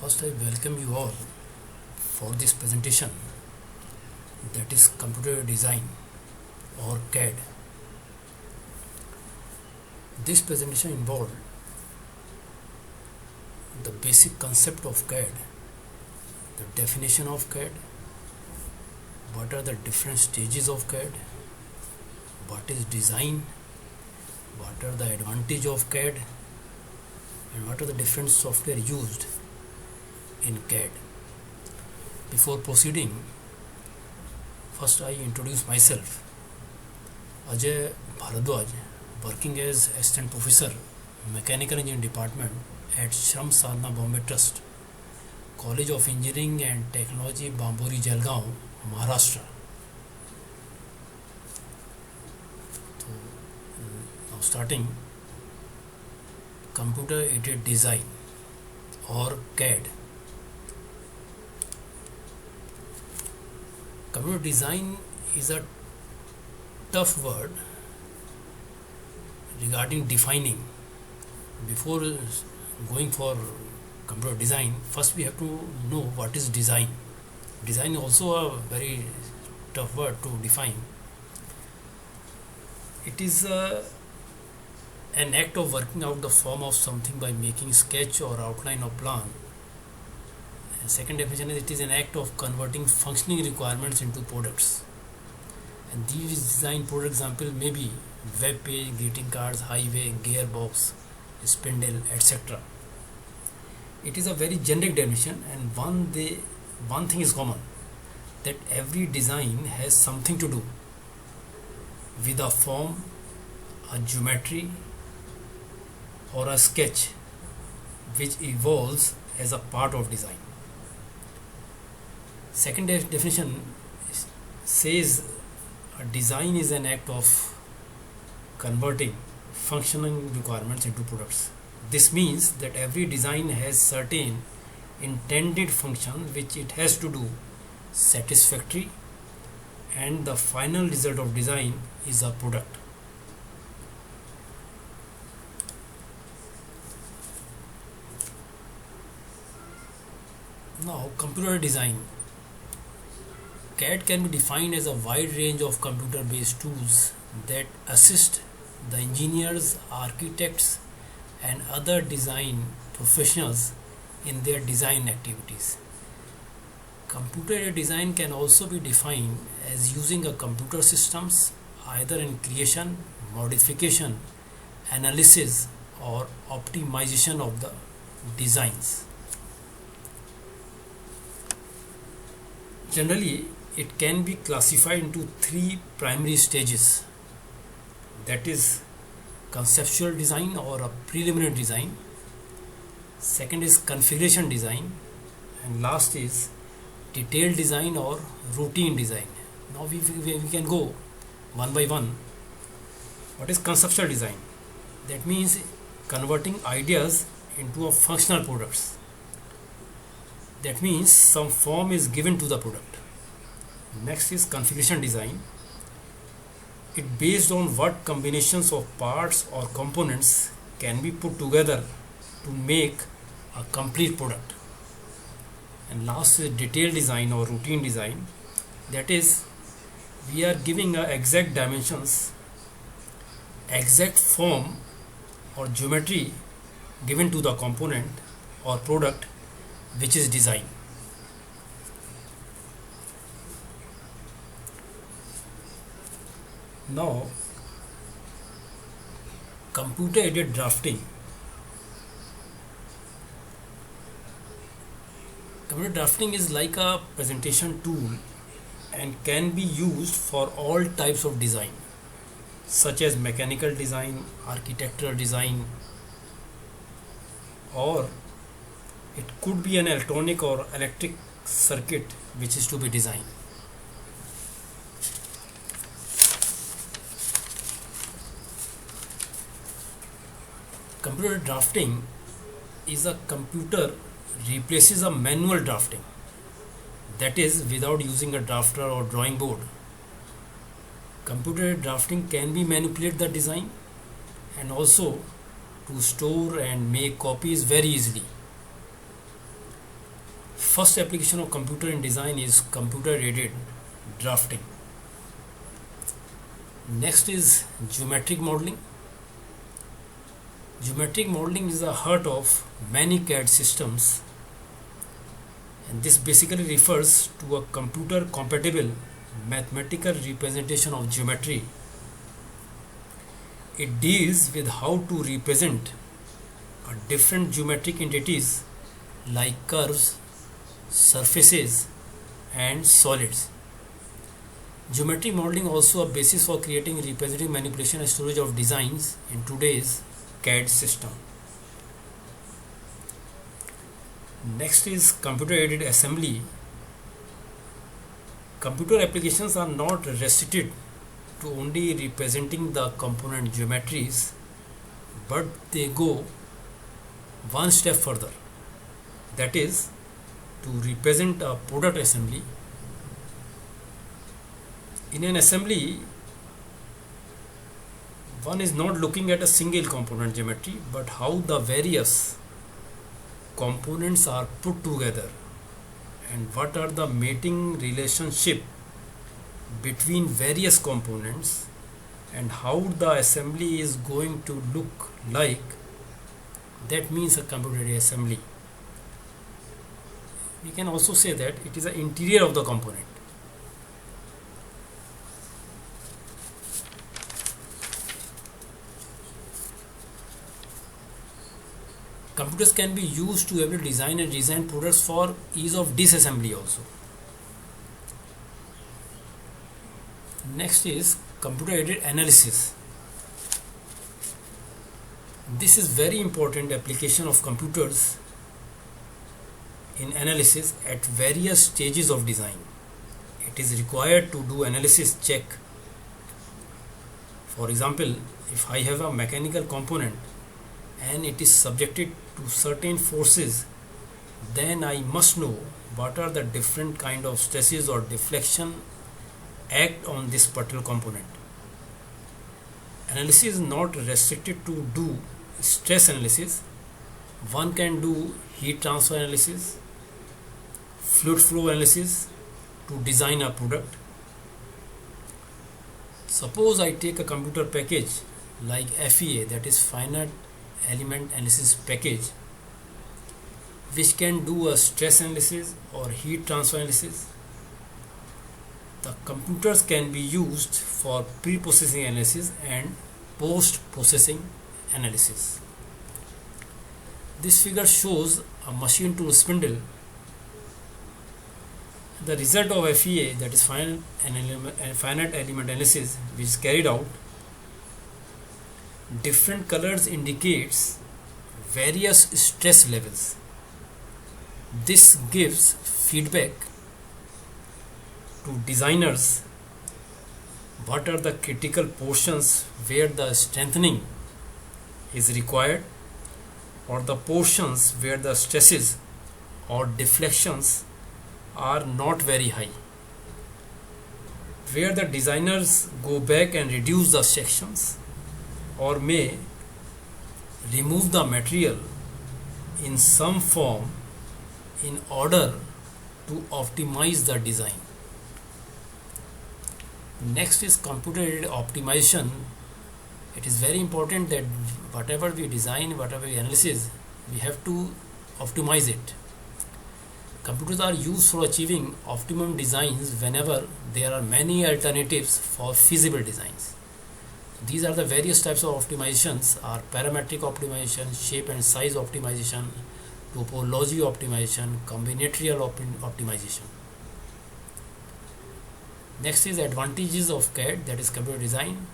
First, I welcome you all for this presentation, that is computer design or CAD. This presentation involved the basic concept of CAD, the definition of CAD, what are the different stages of CAD, what is design, what are the advantage of CAD, and what are the different software used in CAD. Before proceeding, first I introduce myself. Ajay Bharadwaj, working as Assistant Professor, Mechanical Engineering Department at Shram Sadhana Bombay Trust, College of Engineering and Technology, Bamburi, Jalgaon, Maharashtra. So, now starting, computer aided design or CAD. Computer design is a tough word regarding defining. Before going for computer design, first we have to know what is design. Design is also a very tough word to define. It is an act of working out the form of something by making sketch or outline or plan. And second definition is it is an act of converting functioning requirements into products. And these design product example may be web page, greeting cards, highway, gearbox, spindle, etc. It is a very generic definition, and one thing is common, that every design has something to do with a form, a geometry, or a sketch which evolves as a part of design. Second definition says a design is an act of converting functioning requirements into products. This means that every design has certain intended function which it has to do satisfactory, and the final result of design is a product. Now, computer design. CAD can be defined as a wide range of computer-based tools that assist the engineers, architects, and other design professionals in their design activities. Computer-aided design can also be defined as using a computer systems either in creation, modification, analysis, or optimization of the designs. Generally, it can be classified into three primary stages, that is conceptual design or a preliminary design, second is configuration design, and last is detailed design or routine design. Now we can go one by one. What is conceptual design? That means converting ideas into a functional products. That means some form is given to the product. Next is configuration design. It based on what combinations of parts or components can be put together to make a complete product. And last is detailed design or routine design. That is, we are giving exact dimensions, exact form or geometry given to the component or product which is designed. Now, computer aided drafting. Computer drafting is like a presentation tool and can be used for all types of design, such as mechanical design, architectural design, or it could be an electronic or electric circuit which is to be designed. Computer drafting is a computer replaces a manual drafting, that is without using a drafter or drawing board. Computer drafting can be manipulate the design and also to store and make copies very easily. first application of computer in design is computer-aided drafting. Next is geometric modeling. Geometric modeling is the heart of many CAD systems, and this basically refers to a computer compatible mathematical representation of geometry. It deals with how to represent different geometric entities like curves, surfaces, and solids. Geometric modeling also a basis for creating, representing, manipulation, and storage of designs in today's CAD system. Next is computer-aided assembly. Computer applications are not restricted to only representing the component geometries, but they go one step further. That is to represent a product assembly. In an assembly, one is not looking at a single component geometry, but how the various components are put together and what are the mating relationship between various components and how the assembly is going to look like. That means a computer-aided assembly. We can also say that it is the interior of the component. Computers can be used to able to design and design products for ease of disassembly also. Next is computer-aided analysis. This is very important application of computers in analysis at various stages of design. It is required to do analysis check. For example, if I have a mechanical component and it is subjected to certain forces, then I must know what are the different kind of stresses or deflection act on this particular component. Analysis is not restricted to do stress analysis. One can do heat transfer analysis, fluid flow analysis to design a product. Suppose I take a computer package like FEA, that is finite element analysis package, which can do a stress analysis or heat transfer analysis. The computers can be used for pre-processing analysis and post-processing analysis. This figure shows a machine tool spindle. The result of FEA, that is finite element analysis, which is carried out. Different colors indicates various stress levels. This gives feedback to designers what are the critical portions where the strengthening is required, or the portions where the stresses or deflections are not very high, where the designers go back and reduce the sections or may remove the material in some form in order to optimize the design. Next is computer-aided optimization. It is very important that whatever we design, whatever we analyze, we have to optimize it. Computers are used for achieving optimum designs whenever there are many alternatives for feasible designs. These are the various types of optimizations are parametric optimization, shape and size optimization, topology optimization, combinatorial optimization. Next is advantages of CAD, that is computer design.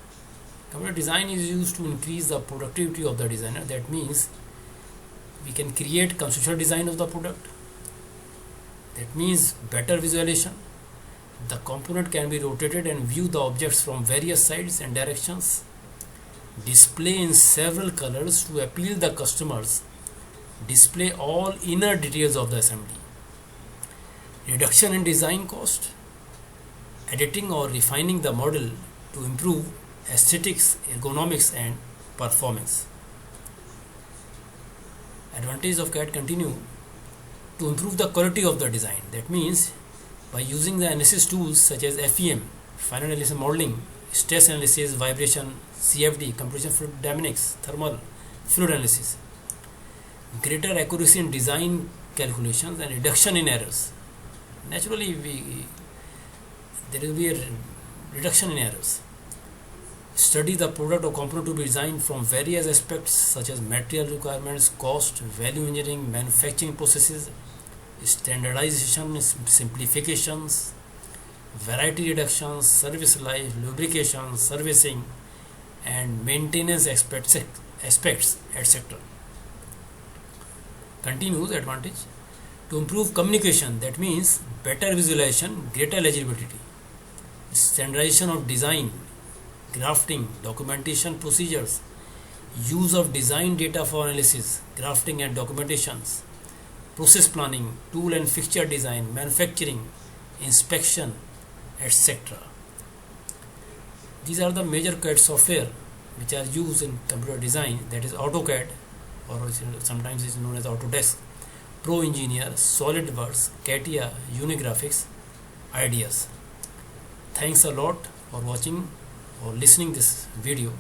Computer design is used to increase the productivity of the designer. That means we can create conceptual design of the product. That means better visualization. The component can be rotated and view the objects from various sides and directions. Display in several colors to appeal the customers. Display all inner details of the assembly. Reduction in design cost. Editing or refining the model to improve aesthetics, ergonomics and performance. Advantages of CAD continue. to improve the quality of the design. That means by using the analysis tools such as FEM, finite element modeling, stress analysis, vibration, CFD, compression fluid dynamics, thermal fluid analysis, greater accuracy in design calculations and reduction in errors. Naturally, there will be a reduction in errors. Study the product or component to be designed from various aspects such as material requirements, cost, value engineering, manufacturing processes, standardization, simplifications, variety reductions, service life, lubrication, servicing, and maintenance aspects, etc. Continues advantage. To improve communication, that means better visualization, greater legibility, standardization of design, grafting, documentation procedures, use of design data for analysis, grafting and documentations, process planning, tool and fixture design, manufacturing, inspection, etc. These are the major CAD software which are used in computer design, that is AutoCAD, or sometimes it is known as Autodesk, Pro Engineer, SolidWorks, CATIA, Unigraphics, Ideas. Thanks a lot for watching or listening this video.